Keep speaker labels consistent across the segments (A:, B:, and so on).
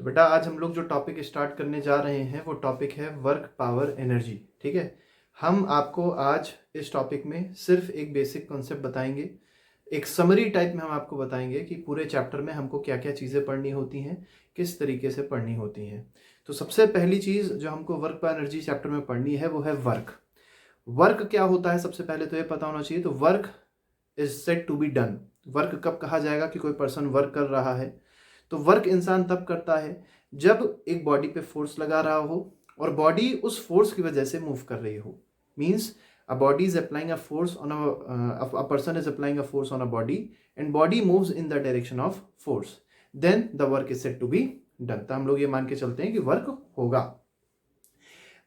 A: तो बेटा आज हम लोग जो टॉपिक स्टार्ट करने जा रहे हैं वो टॉपिक है वर्क पावर एनर्जी। ठीक है, हम आपको आज इस टॉपिक में सिर्फ एक बेसिक कॉन्सेप्ट बताएंगे, एक समरी टाइप में हम आपको बताएंगे कि पूरे चैप्टर में हमको क्या क्या चीज़ें पढ़नी होती हैं, किस तरीके से पढ़नी होती हैं। तो सबसे पहली चीज़ जो हमको वर्क पावर एनर्जी चैप्टर में पढ़नी है वो है वर्क। वर्क क्या होता है सबसे पहले तो ये पता होना चाहिए। तो work is said to be done. Work कब कहा जाएगा कि कोई पर्सन वर्क कर रहा है? तो वर्क इंसान तब करता है जब एक बॉडी पे फोर्स लगा रहा हो और बॉडी उस फोर्स की वजह से मूव कर रही हो। Means a body is applying a force on a person is applying a force on a body and body moves in the direction of force, then the work is said to be done. तो हम लोग ये मान के चलते हैं कि work होगा।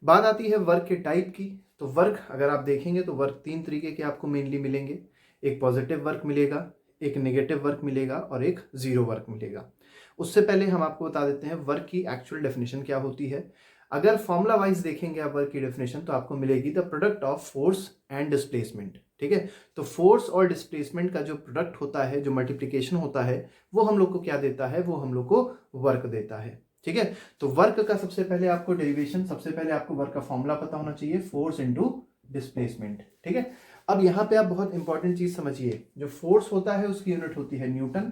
A: बात आती है वर्क के टाइप की। तो वर्क अगर आप देखेंगे तो वर्क तीन तरीके के आपको मेनली मिलेंगे। एक पॉजिटिव वर्क मिलेगा, एक नेगेटिव वर्क मिलेगा और एक जीरो वर्क मिलेगा। उससे पहले हम आपको बता देते हैं वर्क की एक्चुअल डेफिनेशन क्या होती है। अगर फॉर्मूला वाइज देखेंगे आप वर्क की डेफिनेशन तो आपको मिलेगी the product of force and displacement. ठीक है, तो फोर्स और डिस्प्लेसमेंट का जो प्रोडक्ट होता है, जो मल्टीप्लिकेशन होता है, वो हम लोग को क्या देता है? वो हम लोग को वर्क देता है। ठीक है, तो वर्क का सबसे पहले आपको डेरिवेशन, सबसे पहले आपको वर्क का फॉर्मूला पता होना चाहिए, फोर्स इनटू डिस्प्लेसमेंट। ठीक है, अब यहां पे आप बहुत इंपॉर्टेंट चीज समझिए। जो फोर्स होता है उसकी यूनिट होती है न्यूटन,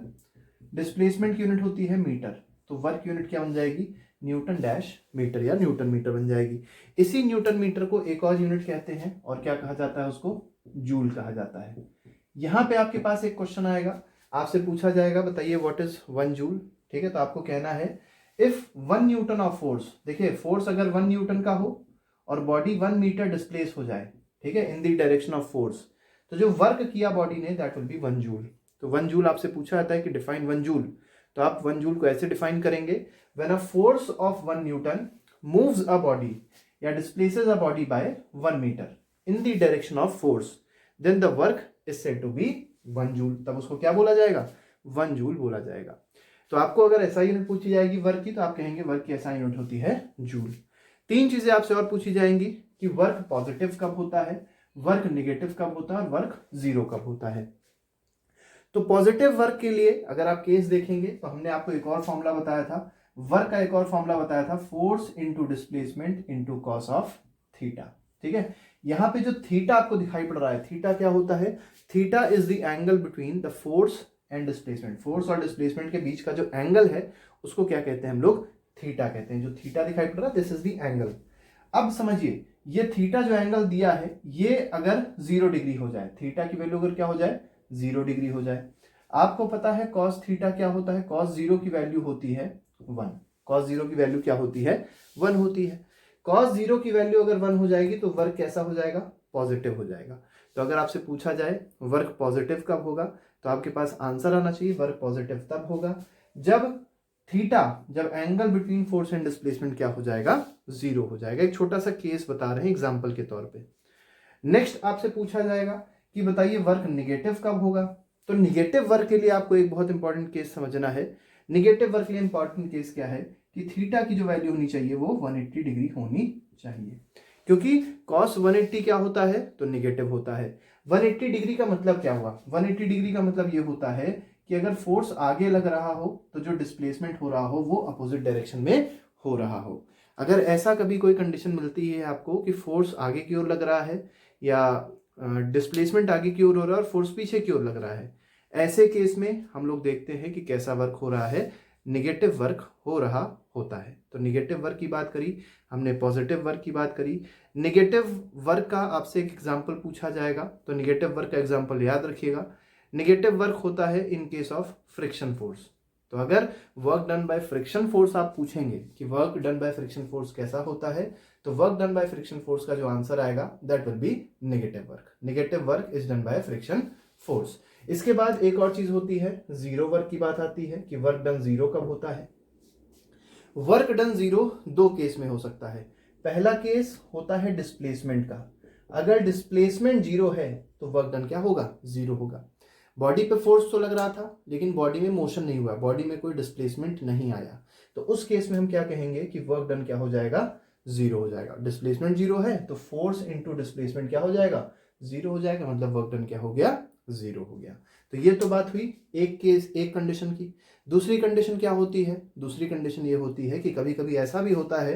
A: डिस्प्लेसमेंट की यूनिट होती है मीटर। तो वर्क यूनिट क्या बन जाएगी? न्यूटन डैश मीटर या न्यूटन मीटर बन जाएगी। इसी न्यूटन मीटर को एक और यूनिट कहते हैं और क्या कहा जाता है? उसको जूल कहा जाता है। यहां पे आपके पास एक क्वेश्चन आएगा, आपसे पूछा जाएगा बताइए व्हाट इज 1 जूल। ठीक है, तो आपको कहना है इफ 1 न्यूटन ऑफ फोर्स, देखिए फोर्स अगर 1 न्यूटन का हो और बॉडी 1 मीटर डिस्प्लेस हो जाए, ठीक है, इन द डायरेक्शन ऑफ फोर्स, तो जो वर्क किया बॉडी ने दैट विल बी 1 जूल। तो 1 जूल आपसे पूछा जाता है कि डिफाइन 1 जूल। तो आप 1 जूल को ऐसे डिफाइन करेंगे, when a force of 1 newton moves a body या displaces a body by 1 metre in the direction of force, then the work is said to be 1 joule. तब उसको क्या बोला जाएगा? 1 जूल बोला जाएगा। तो आपको अगर एसआई यूनिट पूछी जाएगी वर्क की तो आप कहेंगे वर्क की एसआई यूनिट होती है जूल। तीन चीजें आपसे और पूछी जाएंगी कि वर्क पॉजिटिव कब होता है, वर्क नेगेटिव कब होता है और वर्क जीरो कब होता है। तो पॉजिटिव वर्क के लिए अगर आप केस देखेंगे तो हमने आपको एक और फॉर्मूला बताया था, वर्क का एक और फॉर्मूला बताया था, force into displacement into cos of theta. ठीक है, यहां पे जो थीटा आपको दिखाई पड़ रहा है, थीटा क्या होता है? Theta is the angle between the force and displacement. Force और डिस्प्लेसमेंट के बीच का जो एंगल है उसको क्या कहते हैं हम लोग? थीटा कहते हैं। जो थीटा दिखाई पड़ रहा है दिस इज द एंगल। अब समझिए ये थीटा जो एंगल दिया है ये अगर 0 डिग्री हो जाए, थीटा की वैल्यू अगर क्या हो जाए? 0 डिग्री हो जाए। आपको पता है कॉस थीटा क्या होता है? कॉस जीरो की वैल्यू होती है 1। कॉस जीरो की वैल्यू क्या होती है? 1 होती है। कॉस जीरो की वैल्यू अगर 1 हो जाएगी तो वर्क कैसा हो जाएगा? पॉजिटिव हो जाएगा। तो अगर आपसे पूछा जाए वर्क पॉजिटिव कब होगा तो आपके पास आंसर आना चाहिए वर्क पॉजिटिव तब होगा जब थीटा, जब angle between force and displacement क्या हो जाएगा? 0 हो जाएगा। एक छोटा सा केस बता रहे हैं एग्जाम्पल के तौर पे। नेक्स्ट आपसे पूछा जाएगा कि बताइए वर्क निगेटिव कब होगा। तो निगेटिव वर्क के लिए आपको एक बहुत इंपॉर्टेंट केस समझना है। निगेटिव वर्क के लिए इंपॉर्टेंट केस क्या है कि थीटा की जो वैल्यू होनी चाहिए वो 180 डिग्री होनी चाहिए, क्योंकि cos 180 क्या होता है? तो निगेटिव होता है। 180 डिग्री का मतलब क्या हुआ? 180 डिग्री का मतलब ये होता है कि अगर फोर्स आगे लग रहा हो तो जो डिस्प्लेसमेंट हो रहा हो वो अपोजिट डायरेक्शन में हो रहा हो। अगर ऐसा कभी कोई कंडीशन मिलती है आपको कि फोर्स आगे की ओर लग रहा है या डिस्प्लेसमेंट आगे की ओर हो रहा है और फोर्स पीछे की ओर लग रहा है, ऐसे केस में हम लोग देखते हैं कि कैसा वर्क हो रहा है? निगेटिव वर्क हो रहा होता है। तो निगेटिव वर्क की बात करी हमने, पॉजिटिव वर्क की बात करी। निगेटिव वर्क का आपसे एक एग्जांपल पूछा जाएगा तो निगेटिव वर्क का एग्जांपल याद रखिएगा। निगेटिव वर्क होता है in case of friction force. तो अगर work done by friction force आप पूछेंगे कि work done by friction force कैसा होता है, तो work done by friction force का जो आंसर आएगा that will be negative work. Negative work is done by friction force. इसके बाद एक और चीज होती है जीरो वर्क की बात आती है कि वर्क डन जीरो कब होता है। वर्क डन जीरो दो केस में हो सकता है। पहला केस होता है डिस्प्लेसमेंट का। अगर डिस्प्लेसमेंट जीरो है तो वर्क डन क्या होगा? जीरो होगा। बॉडी पे फोर्स तो लग रहा था लेकिन बॉडी में मोशन नहीं हुआ, बॉडी में कोई डिस्प्लेसमेंट नहीं आया, तो उस केस में हम क्या कहेंगे कि वर्क डन क्या हो जाएगा? जीरो हो जाएगा। डिस्प्लेसमेंट जीरो है तो फोर्स इंटू डिस्प्लेसमेंट क्या हो जाएगा? जीरो हो जाएगा, मतलब वर्क डन क्या हो गया? जीरो हो गया। तो ये तो बात हुई एक केस, एक कंडीशन की। दूसरी कंडीशन क्या होती है? दूसरी कंडीशन ये होती है कि कभी कभी ऐसा भी होता है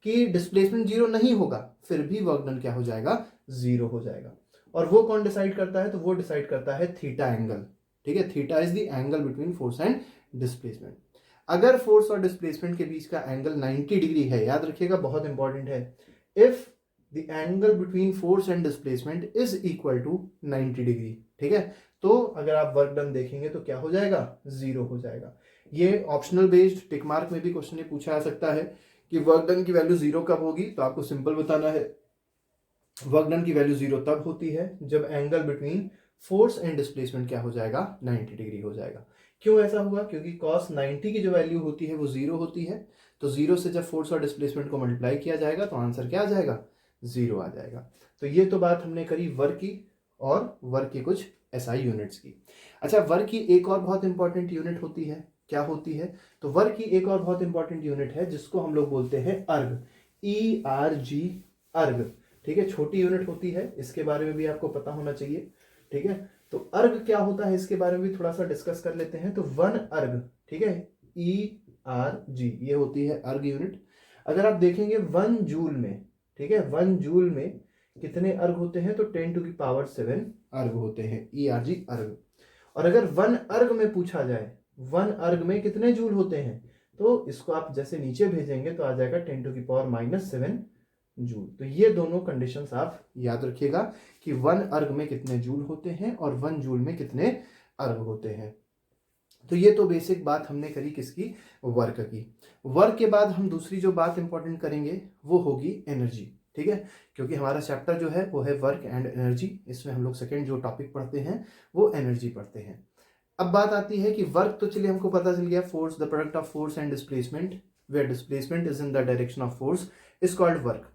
A: कि डिस्प्लेसमेंट जीरो नहीं होगा, फिर भी वर्क डन क्या हो जाएगा? जीरो हो जाएगा। और वो कौन डिसाइड करता है? तो वो डिसाइड करता है थीटा एंगल। ठीक है, theta is the angle between force and displacement. अगर फोर्स और डिस्प्लेसमेंट के बीच का एंगल 90 डिग्री है, याद रखिएगा बहुत इंपॉर्टेंट है, if the angle between force and displacement is equal to 90 degree, ठीक है, तो अगर आप वर्क डन देखेंगे तो क्या हो जाएगा? जीरो हो जाएगा। ये ऑप्शनल बेस्ड टिक मार्क में भी क्वेश्चन पूछा जा सकता है कि वर्क डन की वैल्यू जीरो कब होगी, तो आपको सिंपल बताना है वर्क डन की वैल्यू जीरो तब होती है जब angle between force and displacement क्या हो जाएगा? 90 डिग्री हो जाएगा। क्यों ऐसा हुआ? क्योंकि cos 90 की जो वैल्यू होती है वो जीरो होती है, तो जीरो से जब फोर्स और डिस्प्लेसमेंट को मल्टीप्लाई किया जाएगा तो आंसर क्या आ जाएगा? जीरो आ जाएगा। तो ये तो बात हमने करी वर्क की और वर्क की कुछ एसआई यूनिट्स की। अच्छा, वर्क की एक और बहुत इंपॉर्टेंट यूनिट होती है, क्या होती है? तो वर्क की एक और बहुत इंपॉर्टेंट यूनिट है जिसको हम लोग बोलते हैं अर्ग, ERG, अर्ग। ठीक है, छोटी यूनिट होती है, इसके बारे में भी आपको पता होना चाहिए। ठीक है, तो अर्ग क्या होता है इसके बारे में भी थोड़ा सा डिस्कस कर लेते हैं। तो वन अर्ग, ठीक है, ERG, ये होती है अर्ग यूनिट। अगर आप देखेंगे 1 जूल में, ठीक है, 1 जूल में कितने अर्ग होते हैं? तो 10⁻7 अर्ग होते हैं, ERG अर्ग। और अगर 1 अर्ग में पूछा जाए 1 अर्ग में कितने जूल होते हैं, तो इसको आप जैसे नीचे भेजेंगे तो आ जाएगा 10⁻⁻7 जूल। तो ये दोनों कंडीशंस आप याद रखिएगा कि 1 अर्ग में कितने जूल होते हैं और 1 जूल में कितने अर्ग होते हैं। तो ये तो बेसिक बात हमने करी किसकी? वर्क की। वर्क के बाद हम दूसरी जो बात इंपॉर्टेंट करेंगे वो होगी एनर्जी। ठीक है, क्योंकि हमारा चैप्टर जो है वो है वर्क एंड एनर्जी, इसमें हम लोग सेकेंड जो टॉपिक पढ़ते हैं वो एनर्जी पढ़ते हैं। अब बात आती है कि वर्क तो चलिए हमको पता चल गया, force, the product of force and displacement where displacement is in the direction of force is called work.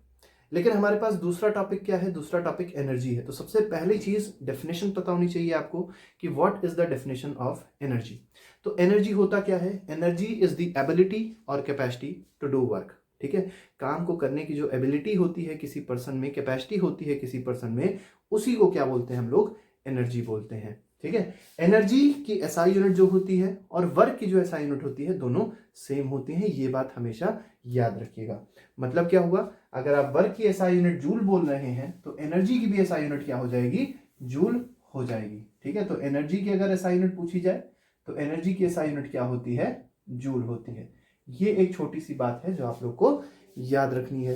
A: लेकिन हमारे पास दूसरा टॉपिक क्या है? दूसरा टॉपिक एनर्जी है। तो सबसे पहली चीज डेफिनेशन पता होनी चाहिए आपको कि what is the definition of energy. तो एनर्जी होता क्या है? एनर्जी इज द एबिलिटी और कैपेसिटी टू डू वर्क। ठीक है, काम को करने की जो एबिलिटी होती है किसी पर्सन में, कैपेसिटी होती है किसी पर्सन में, उसी को क्या बोलते हैं हम लोग? एनर्जी बोलते हैं। ठीक है, एनर्जी की एसआई यूनिट जो होती है और वर्क की जो एसआई यूनिट होती है दोनों सेम होती हैं, ये बात हमेशा याद रखिएगा। मतलब क्या हुआ? अगर आप वर्क की एसआई यूनिट जूल बोल रहे हैं तो एनर्जी की भी एसआई यूनिट क्या हो जाएगी? जूल हो जाएगी। ठीक है, तो एनर्जी की अगर एसआई यूनिट पूछी जाए तो एनर्जी की एसआई यूनिट क्या होती है? जूल होती है। ये एक छोटी सी बात है जो आप लोग को याद रखनी है।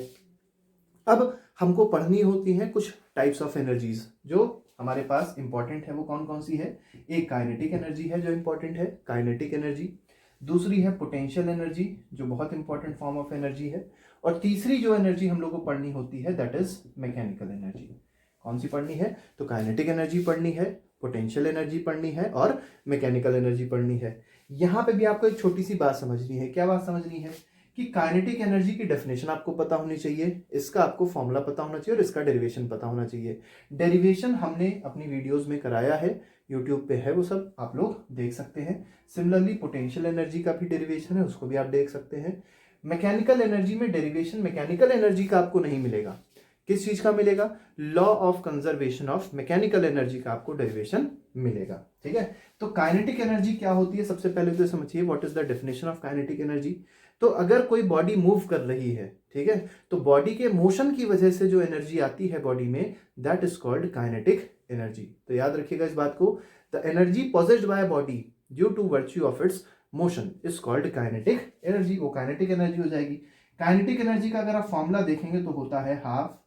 A: अब हमको पढ़नी होती है कुछ टाइप्स ऑफ एनर्जीज जो हमारे पास इंपॉर्टेंट है। वो कौन कौन सी है? एक काइनेटिक एनर्जी है जो इंपॉर्टेंट है, काइनेटिक एनर्जी। दूसरी है पोटेंशियल एनर्जी जो बहुत इंपॉर्टेंट फॉर्म ऑफ एनर्जी है। और तीसरी जो एनर्जी हम लोग को पढ़नी होती है दैट इज मैकेनिकल एनर्जी। कौन सी पढ़नी है? तो काइनेटिक एनर्जी पढ़नी है, पोटेंशियल एनर्जी पढ़नी है और मैकेनिकल एनर्जी पढ़नी है। यहां पे भी आपको एक छोटी सी बात समझनी है। क्या बात समझनी है? कि काइनेटिक एनर्जी की डेफिनेशन आपको पता होनी चाहिए, इसका आपको फॉर्मूला पता होना चाहिए और इसका डेरिवेशन पता होना चाहिए। डेरिवेशन हमने अपनी वीडियोस में कराया है, यूट्यूब पे है, वो सब आप लोग देख सकते हैं। सिमिलरली पोटेंशियल एनर्जी का भी डेरिवेशन है, उसको भी आप देख सकते हैं। मैकेनिकल एनर्जी में डेरिवेशन मैकेनिकल एनर्जी का आपको नहीं मिलेगा। किस चीज का मिलेगा? Law of conservation of mechanical energy का आपको डेरिवेशन मिलेगा। ठीक है, तो काइनेटिक एनर्जी क्या होती है सबसे पहले तो समझिए, what is the definition of kinetic energy. तो अगर कोई बॉडी मूव कर रही है, ठीक है, तो बॉडी के मोशन की वजह से जो एनर्जी आती है बॉडी में that is called kinetic energy. तो याद रखिएगा इस बात को, the energy possessed by body due to virtue of its motion is called kinetic energy. वो काइनेटिक एनर्जी हो जाएगी। काइनेटिक एनर्जी का अगर आप फॉर्मूला देखेंगे तो होता है हाफ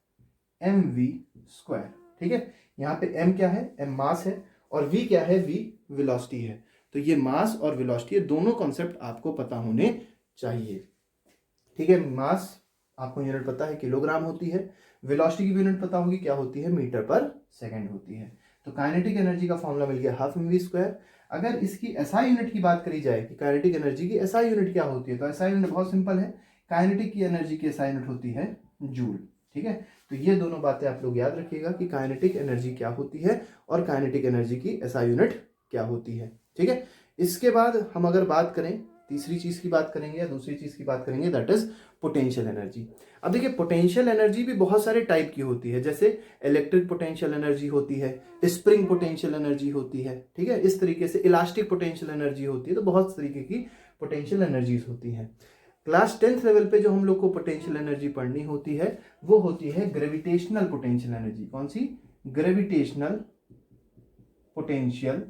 A: mv²। ठीक है, यहाँ पे m क्या है? m मास है और v क्या है? v वेलोसिटी है। तो ये मास और वेलोसिटी दोनों कॉन्सेप्ट आपको पता होने चाहिए। ठीक है, मास आपको यूनिट पता है किलोग्राम होती है, वेलोसिटी की भी यूनिट पता होगी क्या होती है? मीटर पर सेकंड होती है। तो काइनेटिक एनर्जी का फॉर्मूला मिल गया हाफ mv²। अगर इसकी एसआई यूनिट की बात करी जाए कि काइनेटिक एनर्जी की एसआई यूनिट क्या होती है, तो एसआई यूनिट बहुत सिंपल है, काइनेटिक की एनर्जी की एसआई यूनिट होती है जूल। ठीक है, तो ये दोनों बातें आप लोग याद रखिएगा कि काइनेटिक एनर्जी क्या होती है और काइनेटिक एनर्जी की एसआई यूनिट क्या होती है। ठीक है, इसके बाद हम अगर बात करें तीसरी चीज की बात करेंगे या दूसरी चीज की बात करेंगे, दैट इज पोटेंशियल एनर्जी। अब देखिए पोटेंशियल एनर्जी भी बहुत सारे टाइप की होती है, जैसे इलेक्ट्रिक पोटेंशियल एनर्जी होती है, स्प्रिंग पोटेंशियल एनर्जी होती है, ठीक है, इस तरीके से इलास्टिक पोटेंशियल एनर्जी होती है। तो बहुत तरीके की पोटेंशियल एनर्जीज होती हैं। क्लास 10th लेवल पे जो हम लोग को पोटेंशियल एनर्जी पढ़नी होती है वो होती है ग्रेविटेशनल पोटेंशियल एनर्जी। कौन सी? Gravitational potential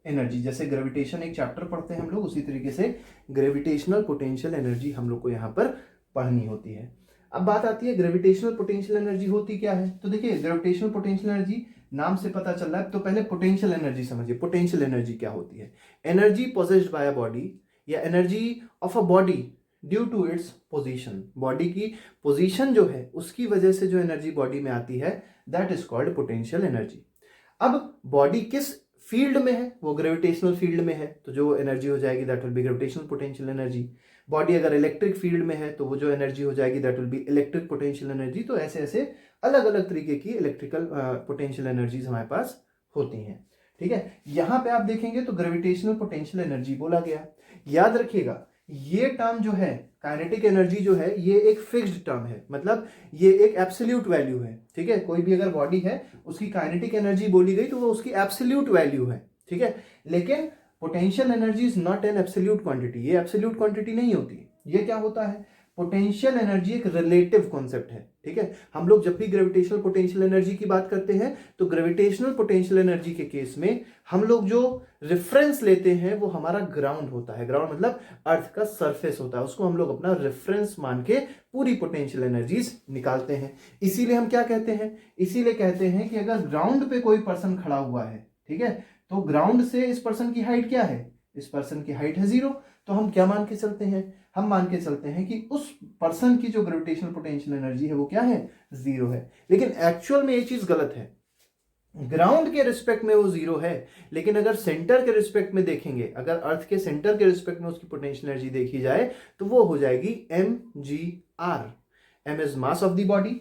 A: energy. जैसे ग्रेविटेशन एक चैप्टर पढ़ते हैं हम लोग, उसी तरीके से ग्रेविटेशनल पोटेंशियल एनर्जी हम लोग को यहाँ पर पढ़नी होती है। अब बात आती है ग्रेविटेशनल पोटेंशियल एनर्जी होती क्या है। तो देखिए ग्रेविटेशनल पोटेंशियल एनर्जी नाम से पता चल रहा है, तो पहले पोटेंशियल एनर्जी समझिए। पोटेंशियल एनर्जी क्या होती है? Energy possessed by a body या energy of a body due to its position. Body की पोजीशन जो है उसकी वजह से जो एनर्जी बॉडी में आती है, that is called potential energy. अब बॉडी किस फील्ड में है? वो ग्रेविटेशनल फील्ड में है, तो जो एनर्जी हो जाएगी that will be gravitational potential energy. Body अगर इलेक्ट्रिक फील्ड में है तो वो जो एनर्जी हो जाएगी that will be electric potential energy. तो ऐसे ऐसे अलग अलग तरीके की इलेक्ट्रिकल पोटेंशियल एनर्जीज हमारे पास होती हैं, ठीक है। यहां पे आप देखेंगे तो ग्रेविटेशनल पोटेंशियल एनर्जी बोला गया। याद रखिएगा ये टर्म जो है काइनेटिक एनर्जी जो है ये एक फिक्स्ड टर्म है, मतलब ये एक एब्सोल्यूट वैल्यू है, ठीक है। कोई भी अगर बॉडी है उसकी काइनेटिक एनर्जी बोली गई तो वो उसकी एब्सोल्यूट वैल्यू है, ठीक है। लेकिन potential energy is not an absolute quantity, ये एब्सोल्यूट क्वांटिटी नहीं होती। ये क्या होता है? पोटेंशियल एनर्जी एक रिलेटिव कॉन्सेप्ट है, ठीक है। हम लोग जब भी ग्रेविटेशनल पोटेंशियल एनर्जी की बात करते हैं तो ग्रेविटेशनल पोटेंशियल एनर्जी के केस में हम लोग जो रेफरेंस लेते हैं वो हमारा ग्राउंड होता है। ग्राउंड मतलब अर्थ का सरफेस होता है, उसको हम लोग अपना रेफरेंस मान के पूरी पोटेंशियल एनर्जीज निकालते हैं। इसीलिए हम क्या कहते हैं? इसीलिए कहते हैं कि अगर ग्राउंड पे कोई पर्सन खड़ा हुआ है, ठीक है, तो ग्राउंड से इस पर्सन की हाइट क्या है? इस पर्सन की हाइट है 0। तो हम क्या मान के चलते हैं? हम मान के चलते हैं कि उस पर्सन की जो ग्रेविटेशनल पोटेंशियल एनर्जी है वो क्या है? 0 है। लेकिन एक्चुअल में ये चीज गलत है। ग्राउंड के रिस्पेक्ट में वो 0 है, लेकिन अगर सेंटर के रिस्पेक्ट में देखेंगे, अगर अर्थ के सेंटर के रिस्पेक्ट में उसकी पोटेंशियल एनर्जी देखी जाए तो वो हो जाएगी mgr। m is mass of the body,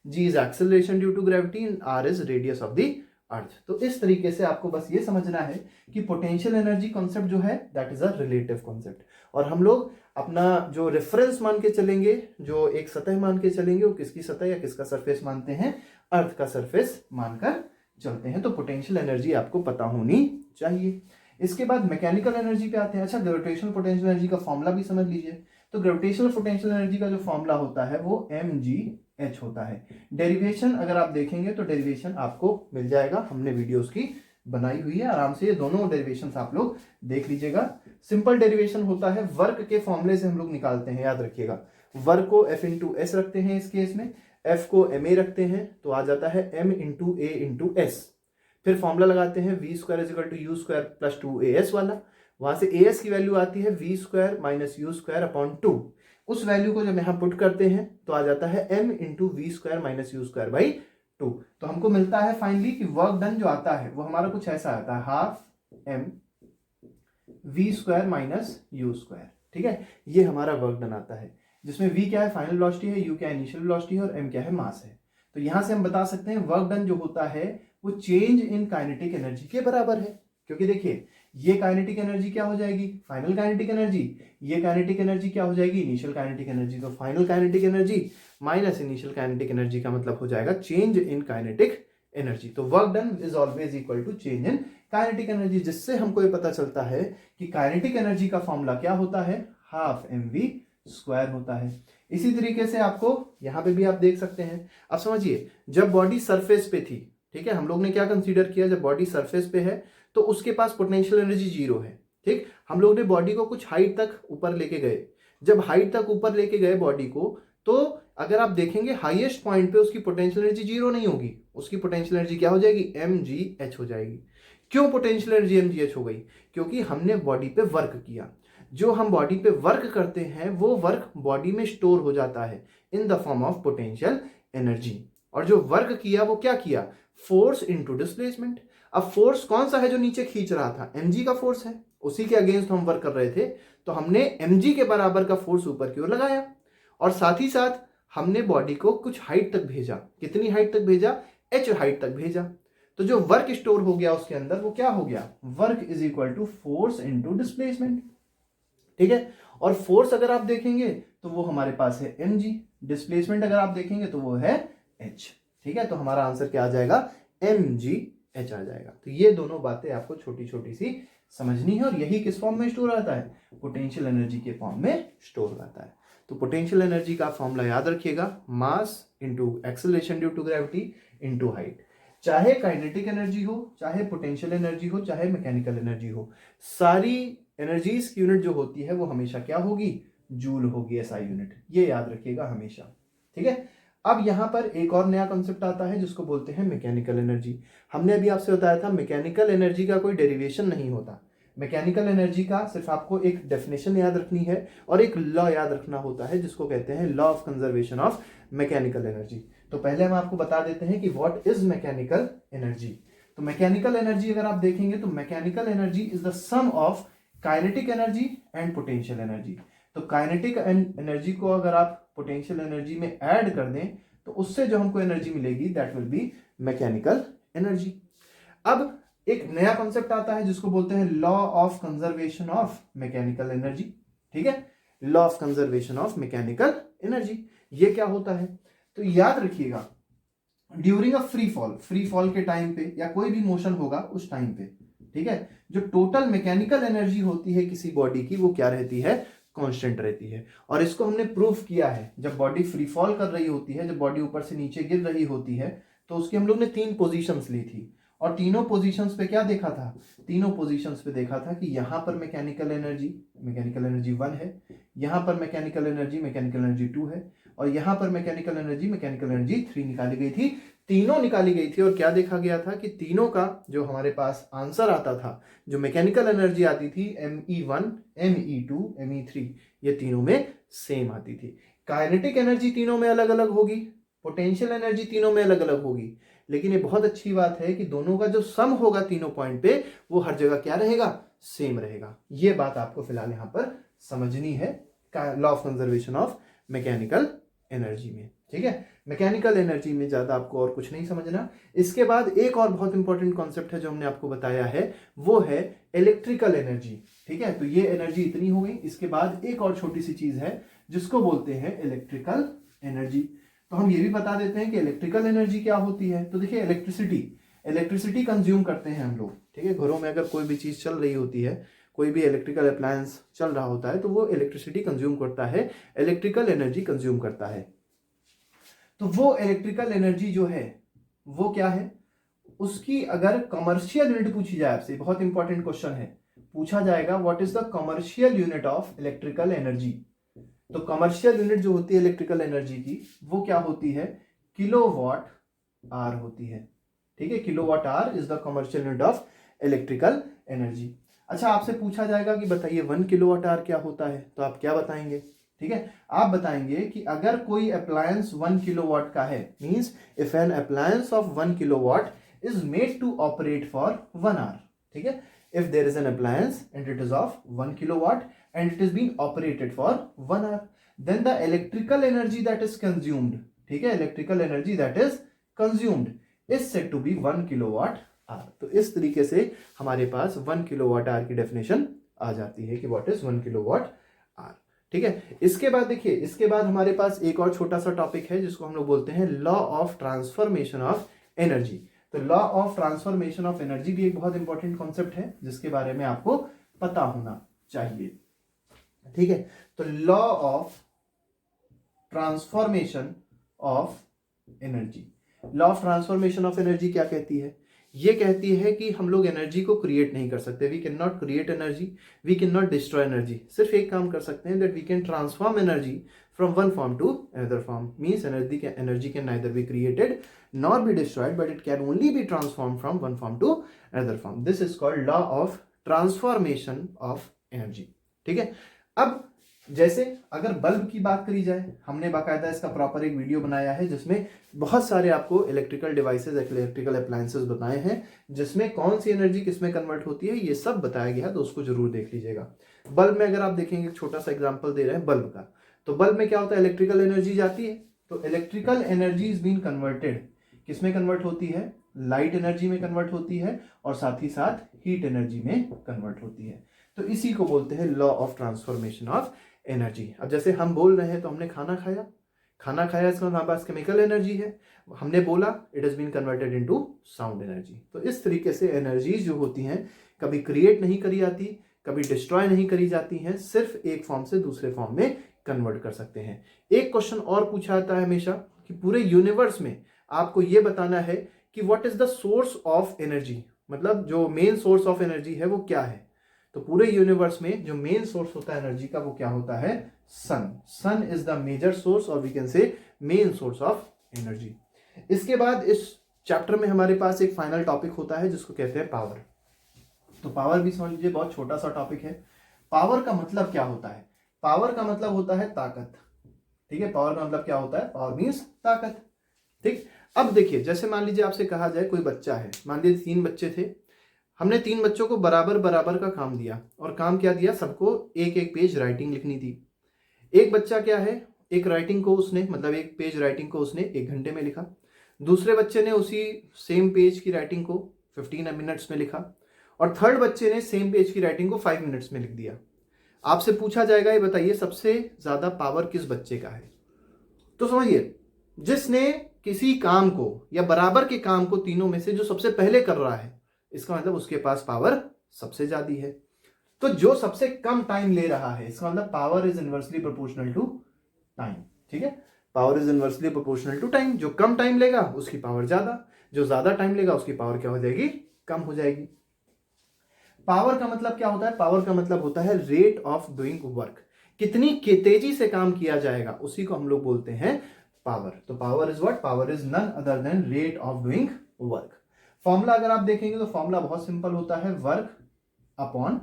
A: g is acceleration due to gravity and r is radius of the earth. तो इस तरीके से आपको बस ये समझना है कि पोटेंशियल एनर्जी कॉन्सेप्ट जो है that is a relative concept, और हम लोग अपना जो रेफरेंस मान के चलेंगे, जो एक सतह मान के चलेंगे, वो किसकी सतह या किसका सरफेस मानते हैं? अर्थ का सरफेस मानकर चलते हैं। तो पोटेंशियल एनर्जी आपको पता होनी चाहिए। इसके बाद मैकेनिकल एनर्जी पे आते हैं। अच्छा, ग्रेविटेशनल पोटेंशियल एनर्जी का फॉर्मूला भी समझ लीजिए। तो ग्रेविटेशनल पोटेंशियल एनर्जी का जो फॉर्मूला होता है वो mgh होता है। डेरिवेशन अगर आप देखेंगे तो डेरिवेशन आपको मिल जाएगा, हमने वीडियोस की बनाई हुई है, आराम से ये दोनों डेरिवेशंस आप लोग देख लीजिएगा। सिंपल डेरिवेशन होता है, वर्क के फॉर्मूले से हम लोग निकालते हैं। याद रखिएगा, वर्क को F इंटू एस रखते हैं, इस केस में F को ma रखते हैं तो आ जाता है m into a into S. फिर फॉर्मूला लगाते हैं v square is equal to u square plus 2as वाला। वहां से as की वैल्यू आती है v square minus you square upon 2। उस वैल्यू को जब यहां पुट करते हैं तो आ जाता है m into v square minus you square by 2। तो हमको मिलता है फाइनली कि वर्क डन जो आता है वो हमारा कुछ ऐसा आता है, half m v square minus you square, ठीक है। ये हमारा वर्क डन आता है, जिसमें v क्या है? फाइनल वेलोसिटी है, u क्या है? इनिशियल वेलोसिटी है, और m क्या है? मास है। तो यहां से हम बता सकते हैं वर्क डन जो होता है वो चेंज इन काइनेटिक एनर्जी के बराबर है, क्योंकि देखिए ये काइनेटिक एनर्जी क्या हो जाएगी? Final kinetic energy. ये काइनेटिक एनर्जी क्या हो जाएगी? Initial kinetic energy. तो final kinetic energy minus initial kinetic energy का मतलब हो जाएगा चेंज इन काइनेटिक एनर्जी। तो work done is always equal to change in kinetic energy, जिससे हमको ये पता चलता है कि काइनेटिक एनर्जी का फॉर्मूला क्या होता है? हाफ mv स्क्वायर होता है। इसी तरीके से आपको यहां पे भी आप देख सकते हैं। अब समझिए, जब बॉडी सरफेस पे थी, ठीक है, हम लोग ने क्या कंसीडर किया? जब बॉडी सरफेस पे है तो उसके पास पोटेंशियल एनर्जी 0 है, ठीक। हम लोग ने बॉडी को कुछ हाइट तक ऊपर लेके गए। जब हाइट तक ऊपर लेके गए बॉडी को, तो अगर आप देखेंगे हाईएस्ट पॉइंट पे उसकी पोटेंशियल एनर्जी 0 नहीं होगी, उसकी पोटेंशियल एनर्जी क्या हो जाएगी? mgh हो जाएगी। क्यों पोटेंशियल एनर्जी mgh हो गई? क्योंकि हमने बॉडी पे वर्क किया। जो हम बॉडी पे वर्क करते हैं वो वर्क बॉडी में स्टोर हो जाता है in the form of potential energy. और जो वर्क किया वो क्या किया? Force into displacement. अब फोर्स कौन सा है जो नीचे खींच रहा था? mg का फोर्स है, उसी के अगेंस्ट हम वर्क कर रहे थे, तो हमने mg के बराबर का फोर्स ऊपर की ओर लगाया, और साथ ही साथ हमने बॉडी को कुछ हाइट तक भेजा। कितनी हाइट तक भेजा? h हाइट तक भेजा। तो जो वर्क स्टोर हो गया उसके अंदर वो क्या हो गया, work is equal to force into displacement. ठीक है, और फोर्स अगर आप देखेंगे तो वो हमारे पास है mg, डिस्प्लेसमेंट अगर आप देखेंगे तो वो है h। ठीक है, तो हमारा आंसर क्या आ जाएगा, mg h आ जाएगा। तो ये दोनों बातें आपको छोटी छोटी सी समझनी है, और यही किस फॉर्म में स्टोर रहता है, पोटेंशियल एनर्जी के फॉर्म में स्टोर रहता है। तो पोटेंशियल एनर्जी का फॉर्मूला याद रखिएगा, mass into acceleration due to gravity into height. चाहे काइनेटिक एनर्जी हो, चाहे पोटेंशियल एनर्जी हो, चाहे मैकेनिकल एनर्जी हो, सारी एनर्जीज की यूनिट जो होती है वो हमेशा क्या होगी, जूल होगी, एसआई यूनिट। ये याद रखिएगा हमेशा। ठीक है, अब यहां पर एक और नया कॉन्सेप्ट आता है जिसको बोलते हैं मैकेनिकल एनर्जी। हमने अभी आपसे बताया था मैकेनिकल एनर्जी का कोई डेरिवेशन नहीं होता। मैकेनिकल एनर्जी का सिर्फ आपको एक डेफिनेशन याद रखनी है और एक लॉ याद रखना होता है जिसको कहते हैं law of conservation of mechanical energy. तो पहले हम आपको बता देते हैं कि व्हाट इज मैकेनिकल एनर्जी। तो मैकेनिकल एनर्जी अगर आप देखेंगे तो mechanical energy is the sum of kinetic energy and potential energy. तो काइनेटिक एनर्जी को अगर आप पोटेंशियल एनर्जी में ऐड कर दें तो उससे जो हमको एनर्जी मिलेगी that will be mechanical energy. अब एक नया कॉन्सेप्ट आता है जिसको बोलते हैं law of conservation of mechanical energy. ठीक है, law of conservation of mechanical energy, ये क्या होता है, तो याद रखिएगा ड्यूरिंग अ फ्री फॉल के टाइम पे या कोई भी मोशन होगा उस टाइम पे, ठीक है, जो टोटल मैकेनिकल एनर्जी होती है किसी बॉडी की वो क्या रहती है, कांस्टेंट रहती है। और इसको हमने प्रूफ किया है, जब बॉडी फ्री फॉल कर रही होती है, जब बॉडी ऊपर से नीचे गिर रही होती है, तो उसकी हम लोग ने 3 पोजीशंस ली थी और तीनों पोजीशंस पे क्या देखा था, तीनों पोजीशंस पे देखा था कि यहां पर मैकेनिकल एनर्जी 1 है, यहां पर मैकेनिकल एनर्जी 2 है, और यहां पर मैकेनिकल एनर्जी 3 निकाली गई थी। तीनों निकाली गई थी और क्या देखा गया था कि तीनों का जो हमारे पास आंसर आता था, जो मैकेनिकल एनर्जी आती थी me1, me2, me3, ये तीनों में सेम आती थी। काइनेटिक एनर्जी तीनों में अलग अलग होगी, पोटेंशियल एनर्जी तीनों में अलग अलग होगी, लेकिन ये बहुत अच्छी बात है कि दोनों का जो सम होगा तीनों पॉइंट पे वो हर जगह क्या रहेगा, सेम रहेगा। ये बात आपको फिलहाल यहां पर समझनी है law of conservation of mechanical energy में। ठीक है, मैकेनिकल एनर्जी में ज्यादा आपको और कुछ नहीं समझना। इसके बाद एक और बहुत इंपॉर्टेंट कॉन्सेप्ट है जो हमने आपको बताया है, वो है इलेक्ट्रिकल एनर्जी। ठीक है, तो ये एनर्जी इतनी हो गई। इसके बाद एक और छोटी सी चीज है जिसको बोलते हैं इलेक्ट्रिकल एनर्जी। तो हम ये भी बता देते हैं कि इलेक्ट्रिकल एनर्जी क्या होती है। तो देखिए इलेक्ट्रिसिटी कंज्यूम करते हैं हम लोग। ठीक है, घरों में अगर कोई भी चीज चल रही होती है, कोई भी इलेक्ट्रिकल अप्लायंस चल रहा होता है, तो वो इलेक्ट्रिसिटी कंज्यूम करता है, इलेक्ट्रिकल एनर्जी कंज्यूम करता है। तो वो इलेक्ट्रिकल एनर्जी जो है वो क्या है, उसकी अगर कमर्शियल यूनिट पूछी जाए आपसे, बहुत इंपॉर्टेंट क्वेश्चन है, पूछा जाएगा what is the commercial unit of electrical energy. तो कमर्शियल यूनिट जो होती है इलेक्ट्रिकल एनर्जी की वो क्या होती है, किलोवाट आवर होती है। ठीक है, kilowatt hour is the commercial unit of electrical energy. अच्छा, आपसे पूछा जाएगा कि बताइए 1 किलोवाट आवर क्या होता है, तो आप क्या बताएंगे। ठीक है, आप बताएंगे कि अगर कोई अप्लायंस 1 किलोवाट का है, means if an appliance of 1 kilowatt is made to operate for 1 hour. ठीक है, if there is an appliance and it is of 1 kilowatt and it is being operated for 1 hour, then the electrical energy that is consumed, ठीक है, electrical energy that is consumed is said to be 1 kilowatt hour। तो इस तरीके से हमारे पास 1 kilowatt hour की definition आ जाती है कि व्हाट इज 1 किलोवाट आवर। ठीक है, इसके बाद देखिए, इसके बाद हमारे पास एक और छोटा सा टॉपिक है जिसको हम लोग बोलते हैं law of transformation of energy. तो law of transformation of energy भी एक बहुत इंपॉर्टेंट कॉन्सेप्ट है जिसके बारे में आपको पता होना चाहिए। ठीक है, तो law of transformation of energy, law of transformation of energy क्या कहती है, ये कहती है कि हम लोग एनर्जी को क्रिएट नहीं कर सकते, we can not create energy, we can not destroy energy. सिर्फ एक काम कर सकते हैं, that we can transform energy from one form to another form, means energy can neither be created nor be destroyed, but it can only be transformed from one form to another form. This is called law of transformation of energy। ठीक है, अब जैसे अगर bulb की बात करी जाए, हमने बाकायदा इसका प्रॉपर एक वीडियो बनाया है जिसमें बहुत सारे आपको इलेक्ट्रिकल डिवाइसेस, इलेक्ट्रिकल अप्लायंसेस बताए हैं, जिसमें कौन सी एनर्जी किसमें कन्वर्ट होती है ये सब बताया गया है, तो उसको जरूर देख लीजिएगा। बल्ब में अगर आप देखेंगे, एक छोटा सा एग्जांपल दे रहे हैं बल्ब का, तो बल्ब में क्या होता है, इलेक्ट्रिकल एनर्जी जाती है, तो electrical energy is been converted, किसमें कन्वर्ट होती है, लाइट एनर्जी में कन्वर्ट होती है और साथ ही साथ हीट एनर्जी में कन्वर्ट होती है। तो इसी को बोलते हैं law of transformation of energy. अब जैसे हम बोल रहे हैं तो हमने खाना खाया, खाना खाया इसका हमारे पास केमिकल एनर्जी है, हमने बोला it has been converted into sound energy. तो इस तरीके से एनर्जीज जो होती हैं कभी क्रिएट नहीं करी जाती, कभी डिस्ट्रॉय नहीं करी जाती हैं, सिर्फ एक फॉर्म से दूसरे फॉर्म में कन्वर्ट कर सकते हैं। एक क्वेश्चन और पूछा जाता है हमेशा कि पूरे यूनिवर्स में आपको ये बताना है कि what is the source of energy, मतलब जो मेन सोर्स ऑफ एनर्जी है वो क्या है। तो पूरे यूनिवर्स में जो मेन सोर्स होता है एनर्जी का वो क्या होता है, sun. Sun is the major source और we can say main source of energy. इसके बाद इस चैप्टर में हमारे पास एक फाइनल टॉपिक होता है जिसको कहते हैं पावर। तो पावर भी समझ लीजिए बहुत छोटा सा टॉपिक है। पावर का मतलब क्या होता है, पावर का मतलब होता है ताकत, ठीक है। पावर का मतलब क्या होता है, पावर मीन्स ताकत, ठीक। अब देखिए जैसे मान लीजिए आपसे कहा जाए कोई बच्चा है, मान लीजिए 3 बच्चे थे, हमने 3 बच्चों को बराबर बराबर का काम दिया और काम क्या दिया, सबको एक एक पेज राइटिंग लिखनी थी। एक बच्चा क्या है, एक राइटिंग को उसने मतलब एक पेज राइटिंग को उसने 1 घंटे में लिखा, दूसरे बच्चे ने उसी सेम पेज की राइटिंग को 15 मिनट्स में लिखा और थर्ड बच्चे ने सेम पेज की राइटिंग को 5 मिनट्स में लिख दिया। आपसे पूछा जाएगा ये बताइए सबसे ज्यादा पावर किस बच्चे का है। तो समझिए जिसने किसी काम को या बराबर के काम को तीनों में से जो सबसे पहले कर रहा है, इसका मतलब उसके पास पावर सबसे ज्यादा है। तो जो सबसे कम टाइम ले रहा है, इसका मतलब power is inversely proportional to time, ठीक है। Power is inversely proportional to time, जो कम टाइम लेगा उसकी पावर ज्यादा, जो ज्यादा टाइम लेगा उसकी पावर क्या हो जाएगी, कम हो जाएगी। पावर का मतलब क्या होता है, पावर का मतलब होता है रेट ऑफ डूइंग वर्क, कितनी तेजी से काम किया जाएगा उसी को हम लोग बोलते हैं पावर। तो power is what, power is none other than rate of doing work. Formula अगर आप देखेंगे तो फॉर्मूला बहुत सिंपल होता है, वर्क अपॉन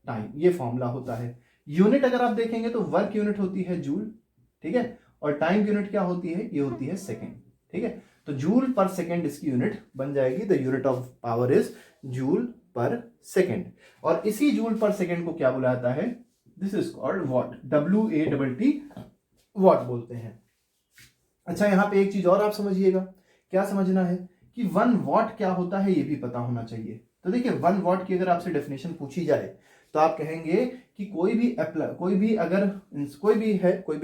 A: टाइम, ये फॉर्मूला होता है। यूनिट अगर आप देखेंगे तो वर्क यूनिट होती है जूल, ठीक है, और टाइम यूनिट क्या होती है, ये होती है सेकेंड, ठीक है। तो जूल पर सेकेंड इसकी यूनिट बन जाएगी। The unit of power is joule पर सेकेंड, और इसी जूल पर सेकेंड को क्या बुलाया जाता है, this is called what, WATT what बोलते हैं। अच्छा यहां पे एक चीज और आप समझिएगा, क्या समझना है कि 1 वॉट क्या होता है ये भी पता होना चाहिए। तो देखिए 1 वॉट की अगर आपसे डेफिनेशन पूछी जाए तो आप कहेंगे कि कोई भी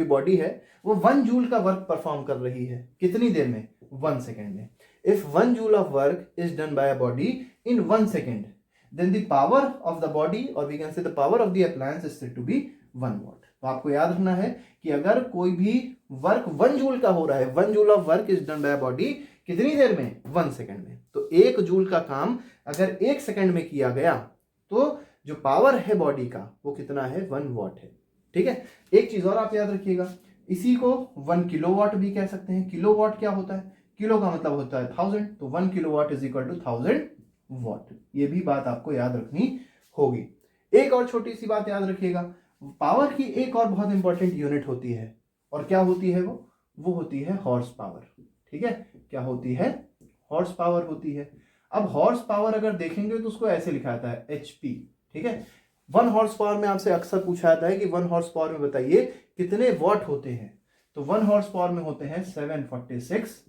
A: बॉडी है वो 1 जूल का वर्क परफॉर्म कर रही है, कितनी देर में, 1 सेकेंड में। If 1 joule of work is done by a body in 1 second, then the power of the body or we can say the power of the appliance is said to be 1 watt। तो आपको याद रखना है कि अगर कोई भी work 1 joule का हो रहा है, 1 joule of work is done by body कितनी देर में, 1 सेकेंड में। तो 1 जूल का काम अगर 1 सेकेंड में किया गया तो जो पावर है बॉडी का वो कितना है, 1 वॉट है, ठीक है। एक चीज और आप याद रखिएगा, इसी को 1 किलोवाट भी कह सकते हैं। किलोवाट क्या होता है, किलो का मतलब होता है 1000, तो 1 kilowatt is equal to 1000 watt. ये भी बात आपको याद रखनी होगी। एक और छोटी सी बात याद रखिएगा, पावर की एक और बहुत इंपॉर्टेंट यूनिट होती है, और क्या होती है वो होती है हॉर्स पावर, ठीक है। क्या होती है, हॉर्स पावर होती है। अब हॉर्स पावर अगर देखेंगे तो उसको ऐसे लिखा जाता है HP, ठीक है। 1 हॉर्स पावर में आपसे अक्सर पूछा जाता है कि 1 हॉर्स पावर में बताइए कितने वॉट होते हैं, तो 1 हॉर्स पावर में होते हैं 746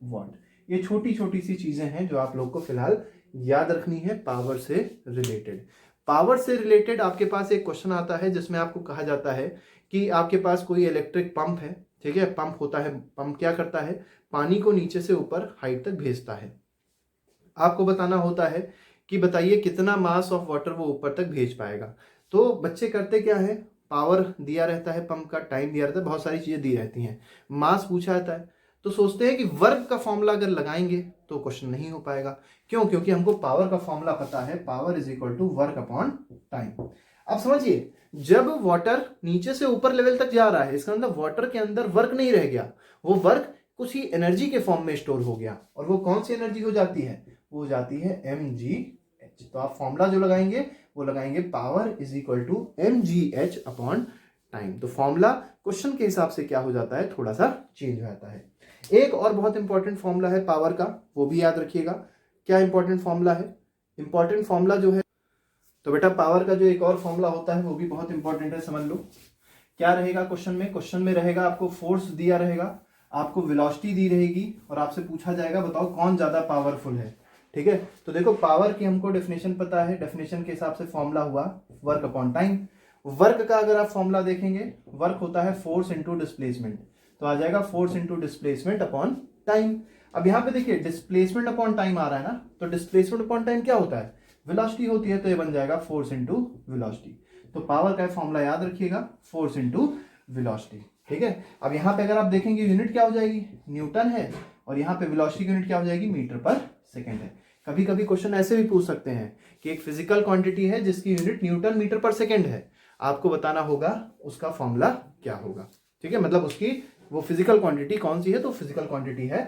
A: वॉट। ये छोटी छोटी सी चीजें हैं जो आप लोग को फिलहाल याद रखनी है पावर से रिलेटेड। पावर से रिलेटेड आपके पास एक क्वेश्चन आता है जिसमें आपको कहा जाता है कि आपके पास कोई इलेक्ट्रिक पंप है, ठीक है। पंप होता है, पंप क्या करता है, पानी को नीचे से ऊपर हाइट तक भेजता है। आपको बताना होता है कि बताइए कितना मास ऑफ वाटर वो ऊपर तक भेज पाएगा। तो बच्चे करते क्या है, पावर दिया रहता है पंप का, टाइम दिया रहता है, बहुत सारी चीजें दी रहती हैं, मास पूछा जाता है, तो सोचते हैं कि वर्क का फॉर्मूला अगर लगाएंगे तो क्वेश्चन नहीं हो पाएगा। क्यों, क्योंकि हमको पावर का फॉर्मूला पता है, power is equal to work upon time. अब समझिए जब वाटर नीचे से ऊपर लेवल तक जा रहा है, इसका मतलब वाटर के अंदर वर्क नहीं रह गया, वो वर्क कुछ ही एनर्जी के फॉर्म में स्टोर हो गया, और वो कौन सी एनर्जी हो जाती है, वो हो जाती है mgh। तो आप फॉर्मूला जो लगाएंगे वो लगाएंगे power is equal to mgh upon time. तो फॉर्मूला क्वेश्चन के हिसाब से क्या हो जाता है, थोड़ा सा चेंज हो जाता है। एक और बहुत इंपॉर्टेंट फॉर्मूला है पावर का, वो भी याद रखिएगा। क्या इंपॉर्टेंट फॉर्मूला है, इंपॉर्टेंट फॉर्मूला जो है, तो बेटा पावर का जो एक और फॉर्मूला होता है वो भी बहुत इंपॉर्टेंट है, समझ लो। क्या रहेगा क्वेश्चन में, क्वेश्चन में रहेगा आपको फोर्स दिया रहेगा, आपको वेलोसिटी दी रहेगी और आपसे पूछा जाएगा बताओ कौन ज़्यादा पावरफुल है। ठीक है, तो देखो पावर की हमको डेफिनेशन पता है, डेफिनेशन के हिसाब से फॉर्मूला हुआ वर्क अपॉन टाइम। वर्क का अगर आप फॉर्मूला देखेंगे, वर्क होता है फोर्स इनटू डिस्प्लेसमेंट, तो आ जाएगा force into displacement upon time. अब यहाँ पे देखिए डिस्प्लेसमेंट अपॉन टाइम आ रहा है ना, तो डिस्प्लेसमेंट अपॉन टाइम क्या होता है, वेलोसिटी होती है, तो ये बन जाएगा फोर्स इनटू वेलोसिटी। तो पावर का फॉर्मूला याद रखिएगा, फोर्स इनटू वेलोसिटी। ठीक है, अब यहाँ पे अगर आप देखेंगे यूनिट क्या हो जाएगी, न्यूटन है, और यहाँ पे वेलोसिटी की यूनिट क्या हो जाएगी, मीटर पर सेकेंड है। कभी कभी क्वेश्चन ऐसे भी पूछ सकते हैं कि एक फिजिकल क्वांटिटी है जिसकी यूनिट न्यूटन मीटर पर सेकेंड है, आपको बताना होगा उसका फॉर्मूला क्या होगा। ठीक है, मतलब उसकी वो फिजिकल क्वांटिटी कौन सी है, तो फिजिकल क्वांटिटी है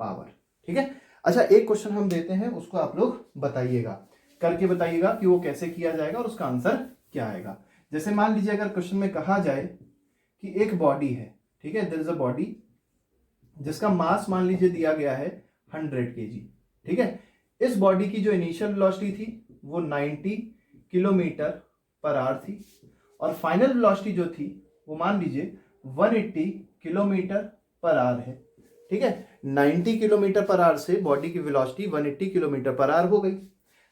A: पावर। ठीक है, अच्छा एक क्वेश्चन हम देते हैं, उसको आप लोग बताइएगा, करके बताइएगा कि वो कैसे किया जाएगा और उसका आंसर क्या आएगा। जैसे मान लीजिए अगर क्वेश्चन में कहा जाए कि एक बॉडी है, ठीक है, देयर इज अ बॉडी जिसका मास मान लीजिए दिया गया है 100 kg। ठीक है, इस बॉडी की जो इनिशियल वेलोसिटी थी वो 90 किलोमीटर पर आवर थी, और फाइनल वेलोसिटी जो थी वो मान लीजिए 180 किलोमीटर पर आवर है। ठीक है, 90 किलोमीटर पर आवर से बॉडी की वेलोसिटी 180 किलोमीटर पर आवर हो गई।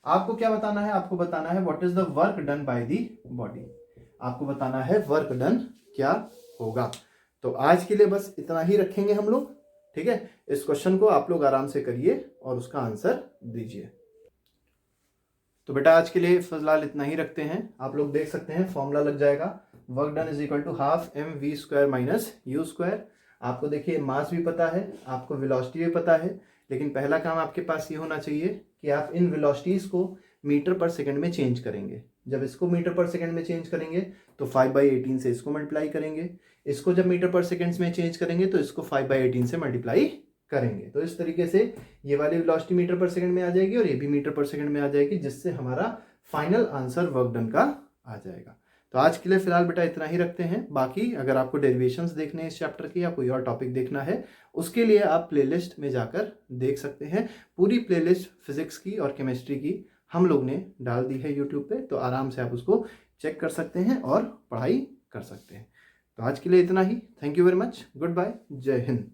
A: आपको क्या बताना है, आपको बताना है what is the work done by the body, आपको बताना है वर्क डन क्या होगा। तो आज के लिए बस इतना ही रखेंगे हम लोग। ठीक है, इस क्वेश्चन को आप लोग आराम से करिए और उसका आंसर दीजिए। तो बेटा आज के लिए फिलहाल इतना ही रखते हैं। आप लोग देख सकते हैं फॉर्मूला लग जाएगा, work done is equal to half M V square minus you square. आपको देखिए मास भी पता है, आपको वेलोसिटी भी पता है, लेकिन पहला काम आपके पास ये होना चाहिए कि आप इन वेलोसिटीज को मीटर पर सेकंड में चेंज करेंगे। जब इसको मीटर पर सेकंड में चेंज करेंगे तो 5/18 से इसको मल्टीप्लाई करेंगे, इसको जब मीटर पर सेकंड्स में चेंज करेंगे तो इसको 5/18 से मल्टीप्लाई करेंगे। तो इस तरीके से ये वाली वेलोसिटी मीटर पर सेकंड में आ जाएगी और ये भी मीटर पर सेकंड में आ जाएगी, जिससे हमारा फाइनल आंसर वर्क डन का आ जाएगा। तो आज के लिए फिलहाल बेटा इतना ही रखते हैं। बाकी अगर आपको डेरिवेशंस देखने हैं इस चैप्टर की या कोई और टॉपिक देखना है, उसके लिए आप प्लेलिस्ट में जाकर देख सकते हैं। पूरी प्लेलिस्ट फिजिक्स की और केमिस्ट्री की हम लोग ने डाल दी है यूट्यूब पे, तो आराम से आप उसको चेक कर सकते हैं और पढ़ाई कर सकते हैं। तो आज के लिए इतना ही। Thank you very much, good bye, जय हिंद।